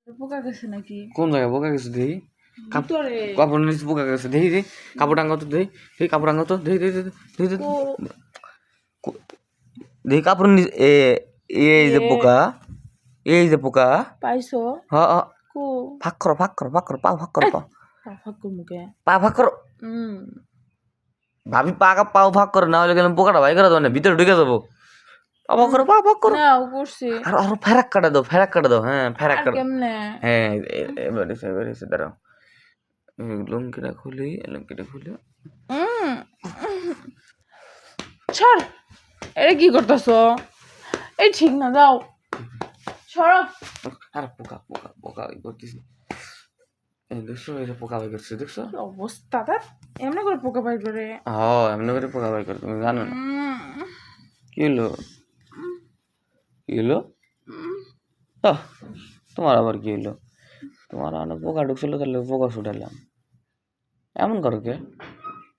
পোকা গেছে নাকি? কোন জায়গায় পোকা গেছে দেখি? ভিতরে। কাপড় নিচে পোকা গেছে দেখি দেখি, কাপড় টাঙ্গাও তো দেখি, দেখি কাপড় টাঙ্গাও তো দেখি দেখি দেখি দেখি দেখি কাপড় নিচে এই যে পোকা, এই যে পোকা। পাইছো? হ্যাঁ হ্যাঁ, কো ফাঁক করো ফাঁক করো ফাঁক করো, পা ফাঁক করো, ফাঁক মুখে। পা ফাঁক করো। ভাবি পাও ফাঁক করে, না হলে গেলাম পোকাটা ভাই করে দেবো না, ভিতরে ঢুকে যাবো। পা ফাঁক করো, পা ফাঁক করো। না করছি। আর আরো ফেরাক কাটা দাও, ফেরাক কাটা দাও। হ্যাঁ ফেরাক আর কাটা। কেমনে? হ্যাঁ এবার এসে দাঁড়াও, লুঙ্গিটা খুলি, লুঙ্গিটা খুলি। ছাড়, এটা কি করতেছো? এই ঠিক না, যাও সরো। আর পোকা পোকা পোকা করতেছি, দেখছো এটা পোকা বাই করছে, দেখছো অবস্থা তার? এমনি করে পোকা বাই করে? হ্যাঁ এমনি করে পোকা বাই করে, তুমি জানো না? কি হলো, কি হলো? তোমার আবার কি হলো? তোমার অনেক পোকা ঢুকছিল, তাহলে পোকা ছুটালাম। এমন করো কে?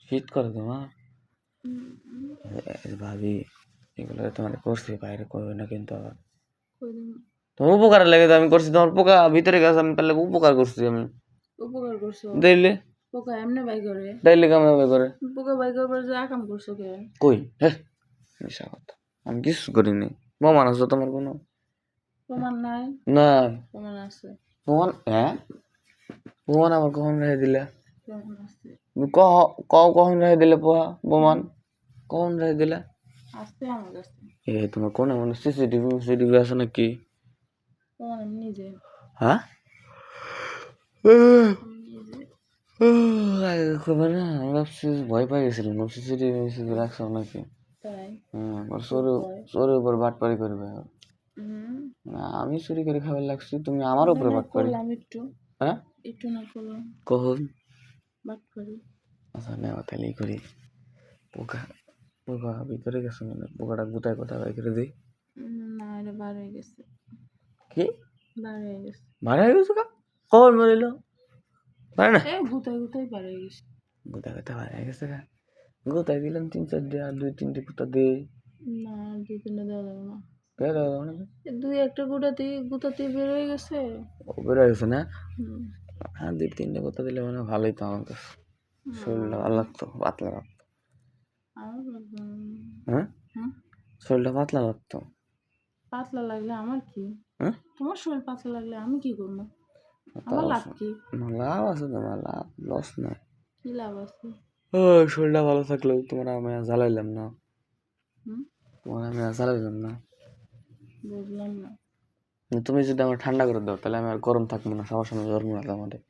শীত করে তোমার? ভাবি এগুলো তোমার করছি, বাইরে করবে না কিন্তু। আবার তোমার উপকার লাগে তো আমি করছি, তোমার পোকা ভিতরে গেছে, আমি তাহলে উপকার করছি। আমি উপকার করছো? দেখলে পোকা এমনি বাই করে? তাইলে কামে বাই করে? পোকা বাই করবার যে কাম করছো কে? কই হ্যাঁ, মিশা কথা, আমি কিছু করিনি। প্রমাণ আছে তোমার কোনো? প্রমাণ নাই? নাই। প্রমাণ আছে। প্রমাণ? হ্যাঁ প্রমাণ আমার কখন রেখে দিলে? প্রমাণ আছে। কখন রেখে দিলে প্রমাণ? কখন রেখে দিলে? আছে আমার কাছে। তোমার কোন এমন সিসিটিভি আছে নাকি? প্রমাণ আমি নিজে। হ্যাঁ আমি ভাবছি, ভয় পাই গেছিলাম, সিসিটিভি রাখছো নাকি। তাই? চোরের উপর বাটপারি করবে। না আমি চুরি করে খাবার লাগছি, তুমি আমার উপরে বাটপারি? করলাম একটু। হ্যাঁ একটু না করলাম কখন? বাটপারি। আচ্ছা নেওয়া তাহলেই করি। পোকা পোকা ভিতরে গেছে, মানে পোকাটা গুতায় কোথায় বাই করে দিই। না এটা বার হয়ে গেছে। কি বার হয়ে গেছে? বার হয়ে গেছে কখন মরিল? পারে না গুতাই গুতাই বার হয়ে গেছে। গুতা গুতা বার হয়ে গেছে। গুতাই দিলাম 3-4 আর 2-3 গুতা দিই। না 2-3টা দেওয়া যাবে না। দুই একটা গুতাতে বের হয়ে গেছে। বের হয়ে গেছে না? আর 2-3 গুতা দিলে মানে ভালোই তো আমার কাছে, শরীরটা ভালো লাগতো, পাতলা লাগতো। হ্যাঁ শরীরটা পাতলা লাগতো। পাতলা লাগলে আমার কি? হ্যাঁ তোমার শরীর পাতলা লাগলে আমি কি করবো? আমার লাভ কি? লাভ আছে তোমার, লাভ লস না। কি লাভ আছে? শরীরটা ভালো থাকলেও তোমার আমি জ্বালাইলাম না, তোমার আমি জ্বালাইলাম না। বুঝলাম না। তুমি যদি আমার ঠান্ডা করে দাও, তাহলে আমি আর গরম থাকবো না, সবার সামনে জন্ম না আমাদের।